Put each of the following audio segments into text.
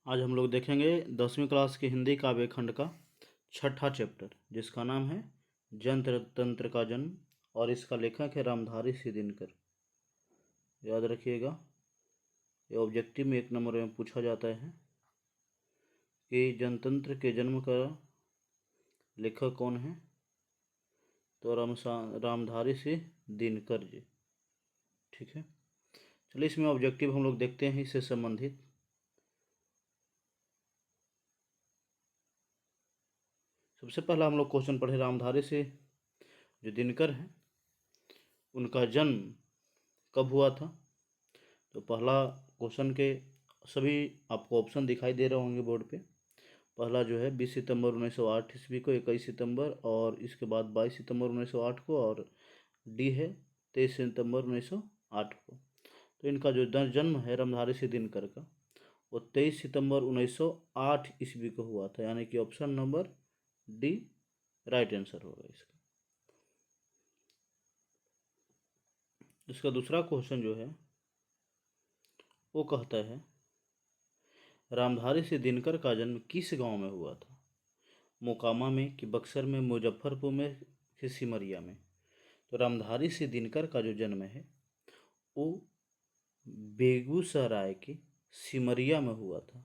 आज हम लोग देखेंगे 10वीं क्लास की हिंदी काव्य खंड का छठा चैप्टर, जिसका नाम है जनत्र तंत्र का जन्म, और इसका लेखक है रामधारी सिंह दिनकर। याद रखिएगा, ये ऑब्जेक्टिव में 1 नंबर में पूछा जाता है कि जनतंत्र के जन्म का लेखक कौन है। तो रामधारी सिंह दिनकर जी। ठीक है, चलिए इसमें ऑब्जेक्टिव हम लोग देखते हैं इससे संबंधित। सबसे पहला हम लोग क्वेश्चन पढ़े, रामधारी सिंह जो दिनकर हैं उनका जन्म कब हुआ था। तो पहला क्वेश्चन के सभी आपको ऑप्शन दिखाई दे रहे होंगे बोर्ड पे। पहला जो है 20 सितंबर 1908 ईस्वी को, 21 सितंबर, और इसके बाद 22 सितंबर 1908 को, और डी है 23 सितंबर 1908 को। तो इनका जो जन्म है रामधारी सिंह दिनकर का, वो 23 सितंबर 1908 ईस्वी को हुआ था, यानी कि option number D right answer होगा इसका। इसका दूसरा क्वेश्चन जो है वो कहता है रामधारी सिंह दिनकर का जन्म किस गांव में हुआ था। मोकामा में, कि बक्सर में, मुजफ्फरपुर में, कि सिमरिया में। तो रामधारी सिंह दिनकर का जो जन्म है वो बेगूसराय के सिमरिया में हुआ था।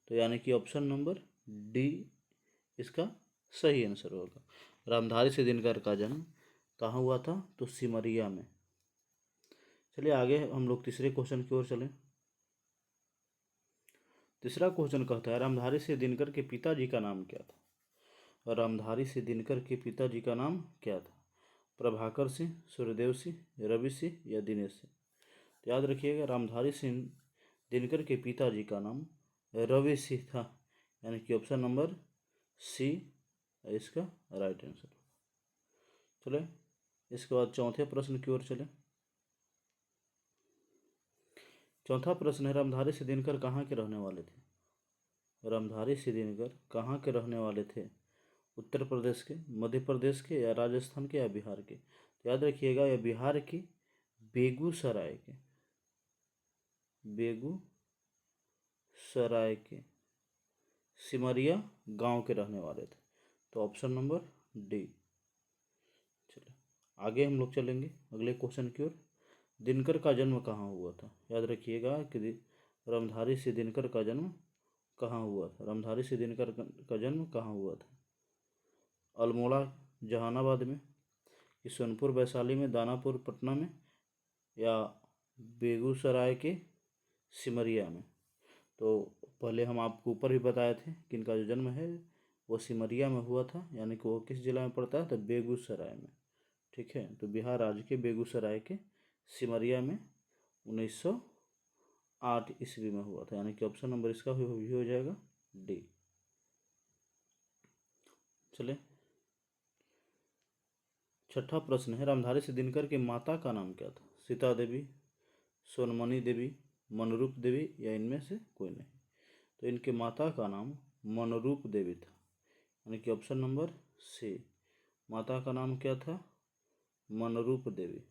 तो यानी कि ऑप्शन नंबर डी इसका सही आंसर होगा। रामधारी सिंह दिनकर का जन्म कहाँ हुआ था, तो सिमरिया में। चलिए आगे हम लोग तीसरे क्वेश्चन की ओर चलें। तीसरा क्वेश्चन कहता है रामधारी सिंह दिनकर के पिताजी का नाम क्या था। रामधारी सिंह दिनकर के पिताजी का नाम क्या था। प्रभाकर सिंह, सूर्यदेव सिंह, रवि सिंह या दिनेश सिंह। तो याद रखिएगा, रामधारी सिंह दिनकर के पिताजी का नाम रवि सिंह था, यानी कि ऑप्शन नंबर सी इसका राइट आंसर। चले इसके बाद चौथे प्रश्न की ओर चले। चौथा प्रश्न है रामधारी सिंह दिनकर कहाँ के रहने वाले थे। रामधारी सिंह दिनकर कहाँ के रहने वाले थे। उत्तर प्रदेश के, मध्य प्रदेश के, या राजस्थान के, या बिहार के। तो याद रखिएगा, यह बिहार के बेगूसराय के, बेगूसराय के सिमरिया गांव के रहने वाले थे। तो ऑप्शन नंबर डी। चलिए आगे हम लोग चलेंगे अगले क्वेश्चन की ओर। दिनकर का जन्म कहाँ हुआ था। याद रखिएगा कि रामधारी सिंह दिनकर का जन्म कहाँ हुआ था। रामधारी सिंह दिनकर का जन्म कहाँ हुआ था। अल्मोड़ा जहानाबाद में, कि सोनपुर वैशाली में, दानापुर पटना में, या बेगूसराय के सिमरिया में। तो पहले हम आपको ऊपर भी बताए थे कि इनका जो जन्म है वो सिमरिया में हुआ था, यानी कि वो किस जिला में पड़ता है, तो बेगूसराय में। ठीक है, तो बिहार राज्य के बेगूसराय के सिमरिया में 1908 ईस्वी में हुआ था, यानी कि ऑप्शन नंबर इसका भी हो जाएगा डी। चले छठा प्रश्न है रामधारी सिंह दिनकर के माता का नाम क्या था। सीता देवी, सोनमणि देवी, मनरूप देवी, या इनमें से कोई नहीं। तो इनके माता का नाम मनरूप देवी था, यानी कि ऑप्शन नंबर सी। माता का नाम क्या था, मनरूप देवी।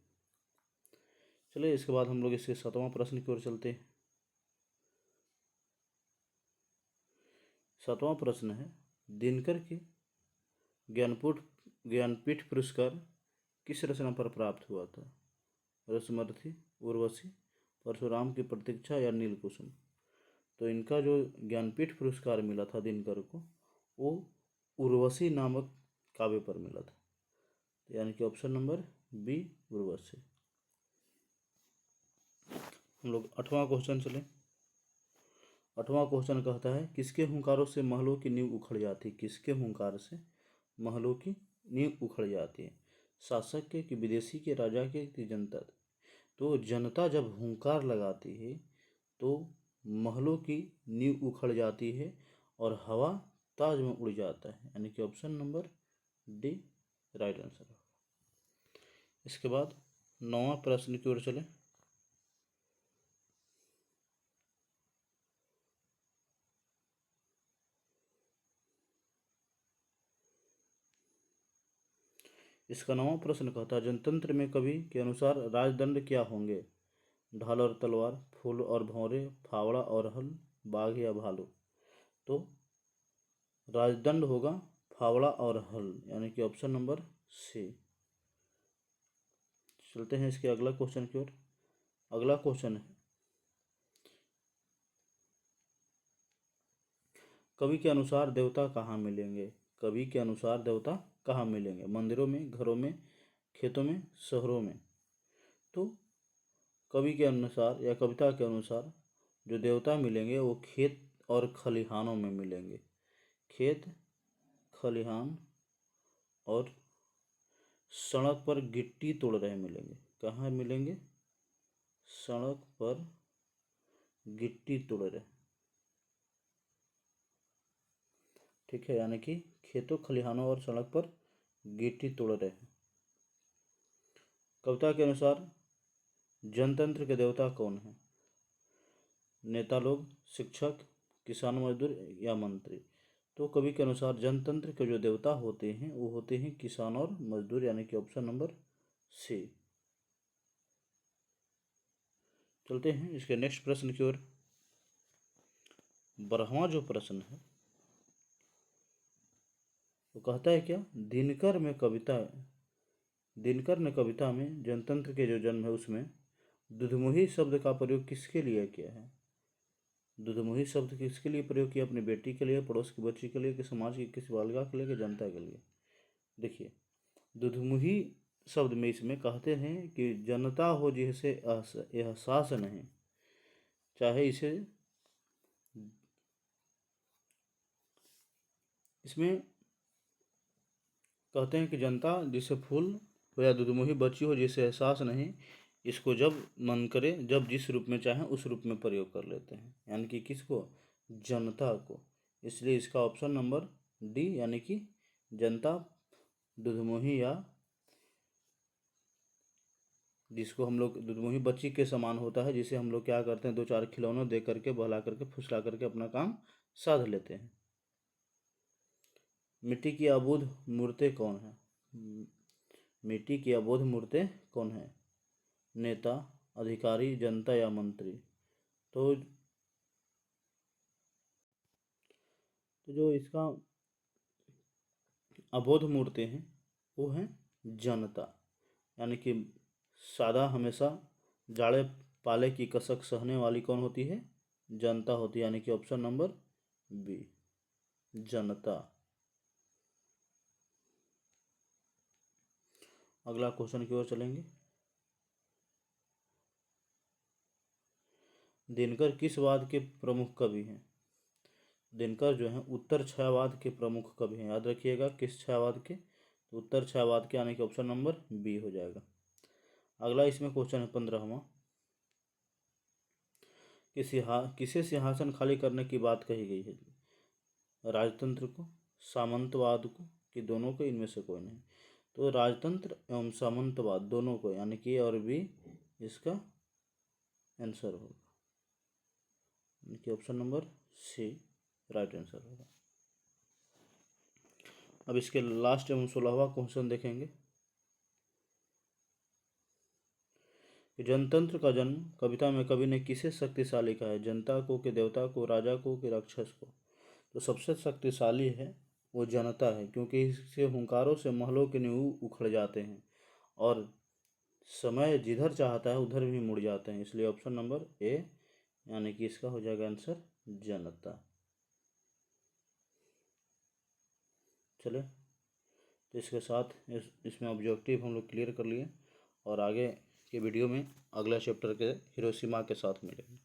चलिए इसके बाद हम लोग इसके 7वां प्रश्न की ओर चलते हैं। 7वां प्रश्न है दिनकर के ज्ञानपीठ पुरस्कार किस रचना पर प्राप्त हुआ था। रसमर्थी, उर्वशी, परशुराम की प्रतीक्षा, या नीलकुसुम। तो इनका जो ज्ञानपीठ पुरस्कार मिला था दिनकर को, वो उर्वशी नामक काव्य पर मिला था, यानी कि ऑप्शन नंबर बी उर्वशी। हम लोग 8वां क्वेश्चन चले। 8वां क्वेश्चन कहता है किसके हुंकारों से महलों की नींव उखड़ जाती है। किसके हुंकार से महलों की नींव उखड़ जाती है। शासक के, कि विदेशी के, राजा के, कि जनता। तो जनता जब हुंकार लगाती है तो महलों की नींव उखड़ जाती है और हवा ताज में उड़ जाता है, यानी कि option number D right answer होगा। इसके बाद 9वां प्रश्न की ओर चले। इसका 9वां प्रश्न कहता है जनतंत्र में कवि के अनुसार राजदंड क्या होंगे। ढाल और तलवार, फूल और भौरे, फावड़ा और हल, बाघ या भालू। तो राजदंड होगा फावड़ा और हल, यानी कि ऑप्शन नंबर सी। चलते हैं इसके अगला क्वेश्चन की ओर। अगला क्वेश्चन है, कवि के अनुसार देवता कहाँ मिलेंगे? कवि के अनुसार देवता कहाँ मिलेंगे? मंदिरों में, घरों में, खेतों में, शहरों में। तो कवि के अनुसार या कविता के अनुसार जो देवता मिलेंगे वो खेत और खलिहानों में मिलेंगे। खेत, खलिहान और सड़क पर गिट्टी तोड़ रहे मिलेंगे। कहाँ मिलेंगे? सड़क पर गिट्टी तोड़ रहे। ठीक है, यानी कि खेतों, खलिहानों और सड़क पर गिट्टी तोड़ रहे हैं। कविता के अनुसार जनतंत्र के देवता कौन है? नेता लोग, शिक्षक, किसान, मजदूर या मंत्री। तो कवि के अनुसार जनतंत्र के जो देवता होते हैं वो होते हैं किसान और मजदूर, यानी कि ऑप्शन नंबर सी। चलते हैं इसके नेक्स्ट प्रश्न की ओर। 12वां जो प्रश्न है वो कहता है क्या? दिनकर ने कविता में जनतंत्र के जो जन्म है उसमें दुधमुही शब्द का प्रयोग किसके लिए किया है? दुधमुही शब्द किसके लिए प्रयोग किया? अपनी बेटी के लिए, पड़ोस की बच्ची के लिए, कि समाज की किसी बालिका के लिए, कि जनता के लिए? देखिए, दुधमुही शब्द में इसमें कहते हैं कि जनता हो जिसे एहसास नहीं, चाहे इसे, इसमें कहते हैं कि जनता जिसे फूल हो या दुधमुही बच्ची हो जिसे एहसास नहीं, इसको जब मन करे, जब जिस रूप में चाहे उस रूप में प्रयोग कर लेते हैं, यानी कि किसको? जनता को। इसलिए इसका ऑप्शन नंबर डी, यानी कि जनता, दुधमुही, या जिसको हम लोग दुधमुही बच्ची के समान होता है, जिसे हम लोग क्या करते हैं, 2-4 खिलौने दे करके, बहला करके, फुसला करके अपना काम साध लेते हैं। मिट्टी की अबोध मूर्तें कौन है? मिट्टी की अबोध मूर्तें कौन है? नेता, अधिकारी, जनता या मंत्री? तो जो इसका अबोध मूर्तें हैं वो हैं जनता, यानी कि सादा, हमेशा जाड़े पाले की कसक सहने वाली कौन होती है? जनता होती है, यानी कि ऑप्शन नंबर बी, जनता। अगला क्वेश्चन की ओर चलेंगे। दिनकर किस वाद के प्रमुख कवि हैं? दिनकर जो हैं उत्तर छायावाद के प्रमुख कवि हैं। याद रखिएगा, किस छायावाद के? तो उत्तर छायावाद के, यानी कि ऑप्शन नंबर बी हो जाएगा। अगला इसमें क्वेश्चन है 15वां। किसे सिंहासन खाली करने की बात कही गई है? राजतंत्र को, सामंतवाद को, कि दोनों को, इनमें से कोई नहीं? तो राजतंत्र एवं सामंतवाद दोनों को, यानी कि और भी इसका आंसर होगा, यानी कि option number C right answer होगा। अब इसके लास्ट एवं 16वां क्वेश्चन देखेंगे। जनतंत्र का जन्म कविता में कवि ने किसे शक्तिशाली कहा है? जनता को, कि देवता को, राजा को, कि राक्षस को? तो सबसे शक्तिशाली है वो जनता है, क्योंकि इससे हुंकारों से महलों के नींव उखड़ जाते हैं और समय जिधर चाहता है उधर भी मुड़ जाते हैं। इसलिए ऑप्शन नंबर ए, यानी कि इसका हो जाएगा आंसर जनता। चले, तो इसके साथ इसमें ऑब्जेक्टिव हम लोग क्लियर कर लिए और आगे के वीडियो में अगला चैप्टर के हिरोशिमा के साथ मिलेंगे।